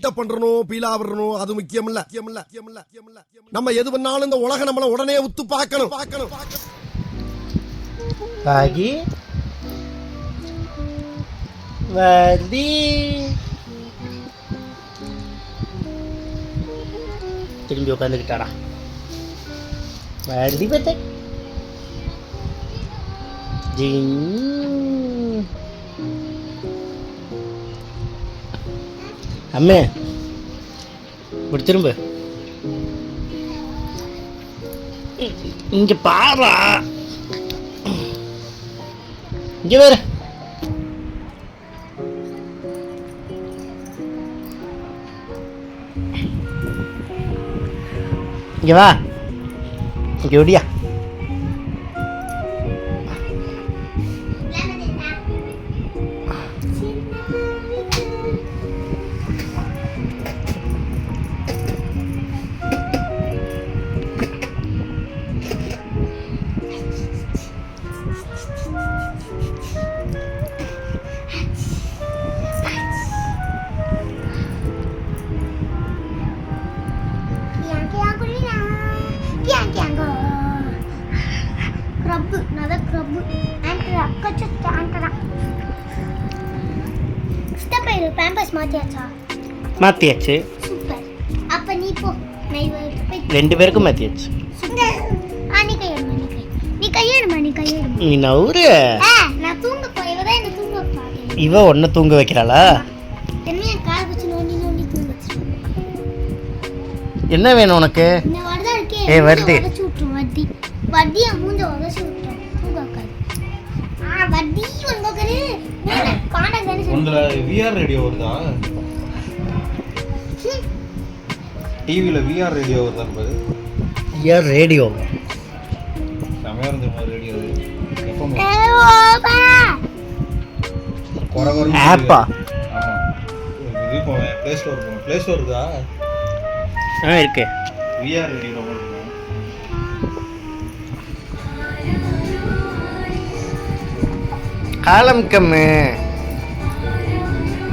Build up பண்றணும், Beela வரணும், அது முக்கியம் இல்ல. நம்ம எது பண்ணாலும் இந்த உலகம் நம்மள உடனே உத்து பார்க்கணும். பாகி வர்தி திரும்பி உட்காந்துக்கிட்டாடா. வர்தி பத்த அம்மே இப்படி திரும்ப இங்க பாரா, இங்க வேற இங்க வா, இங்க ஓடியா. மாத்தியாச்சு. ரெண்டு பேருக்கும் மாத்தியாச்சு. நீ நவுறு. இவ ஒன்ன தூங்க வைக்கிறாளா? என்ன வேணும் உனக்கு? ஏ வருது. விஆர் ரேடியோ வருதா? டிவில விஆர் ரேடியோ வருதா? விஆர் ரேடியோ செமையா இருந்த மாதிரி ரேடியோ. ஆப்பா? பிளே ஸ்டோர் பிளே ஸ்டோர் இருக்கா? இருக்கு. விஆர் ரேடியோ காலம் கம்மு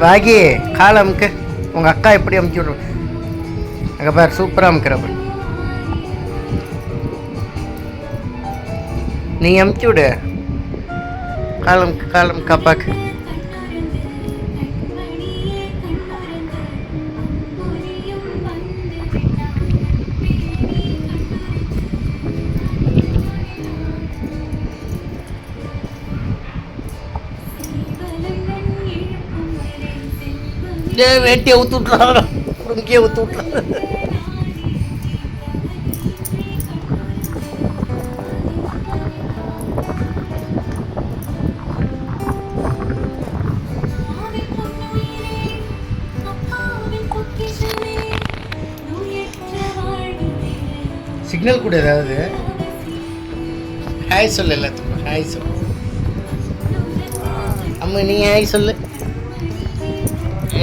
வாகி, காலமுக்கு உங்க அக்கா எப்படி அமுச்சு விடுற? அங்கே பார், சூப்பராக அமுக்கிறப்ப நீ அமுச்சு விடு. காலம் அப்பாக்கு. வேட்டியை ஊத்து விட்டுறாங்க, இங்கேயே ஊத்து விட்டுறாங்க. சிக்னல் கூட ஏதாவது ஹாய் சொல்லு, எல்லாத்துக்கும் ஹாய் சொல்லு. அம்மா நீ ஹாய் சொல்லு,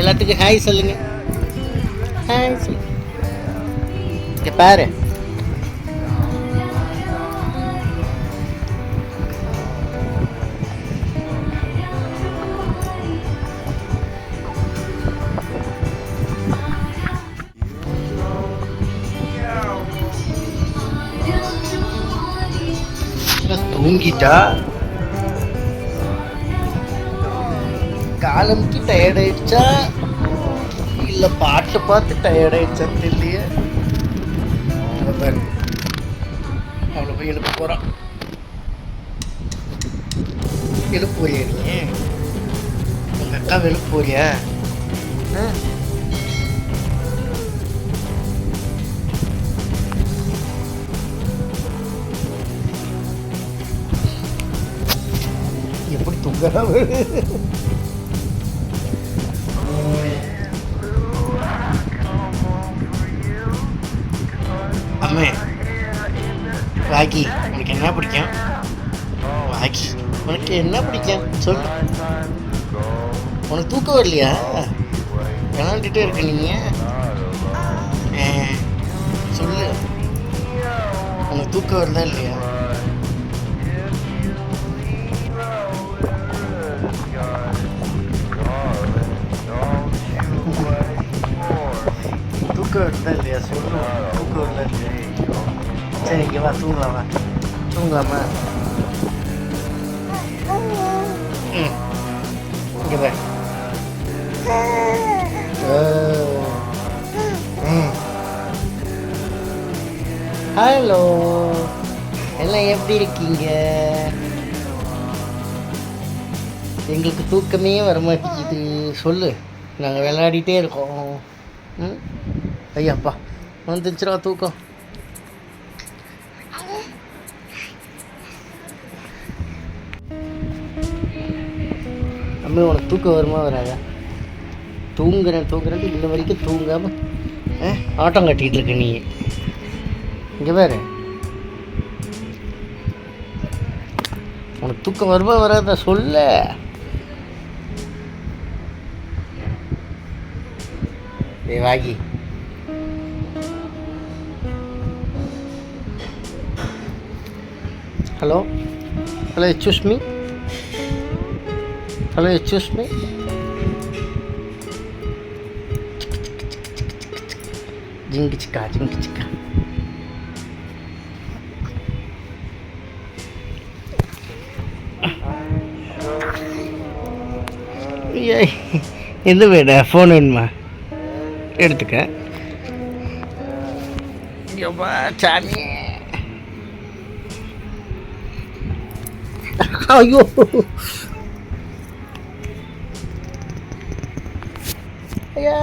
எல்லாத்துக்கும் ஹாய் சொல்லுங்க. ஹாய் சொல்லு. இங்க பாரு, தூங்கிட்டா. காலம்க்கு டயர்ட் ஆயிடுச்சா இல்ல பாட்டு பார்த்து டயர்ட் ஆயிடுச்சா தெரியலையே. அவளை போய் எழுப்ப போறான். எழுப்பு போறியா நீ? உங்க அக்கா எழுப்பு போறியா? எப்படி தூங்குறா? அம்மே வாகி, உனக்கு என்ன பிடிக்கும்? வாகி, உனக்கு என்ன பிடிக்கும் சொல்லு. உனக்கு தூக்கம் வரலையா? விளாண்டுட்டே இருக்க நீங்க. சொல்லு, உனக்கு தூக்கம் வருதா இல்லையா? தூக்கம் வருதா இல்லையா சொல்லுவோம். தூக்கம் வருதா இல்லையா? சரி இங்கே வா தூங்கலாமா? தூங்கலாமா? ம் இங்கே வா. ஹலோ, எல்லாம் எப்படி இருக்கீங்க? எங்களுக்கு தூக்கமே வர மாட்டேங்குது. சொல்லு, நாங்கள் விளையாடிட்டே இருக்கோம். ம் ஐயாப்பா வந்துச்சுரா தூக்கம். அம்மே உனக்கு தூக்கம் வருமா வராதா? தூங்குறேன் இன்ன வரைக்கும் தூங்காமல் ஆட்டம் கட்டிகிட்டு இருக்க நீ. இங்கே வேறு உனக்கு தூக்கம் வருமா வராதா சொல்ல. வாகி ஹலோ எக்ஸ்கியூஸ் மீ. ஜிங்கு சிக்கா. எந்த வேடா ஃபோன் வேணுமா? எடுத்துக்க. சாமி ஐயோ ஐயா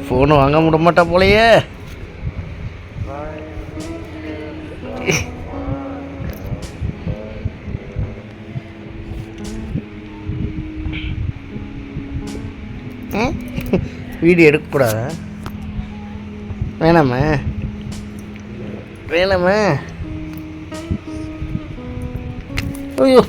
ஃபோனை வாங்க விட மாட்டா போலையே. வீடியோ எடுக்கக்கூடாதா? வேணாமா? ஐயோ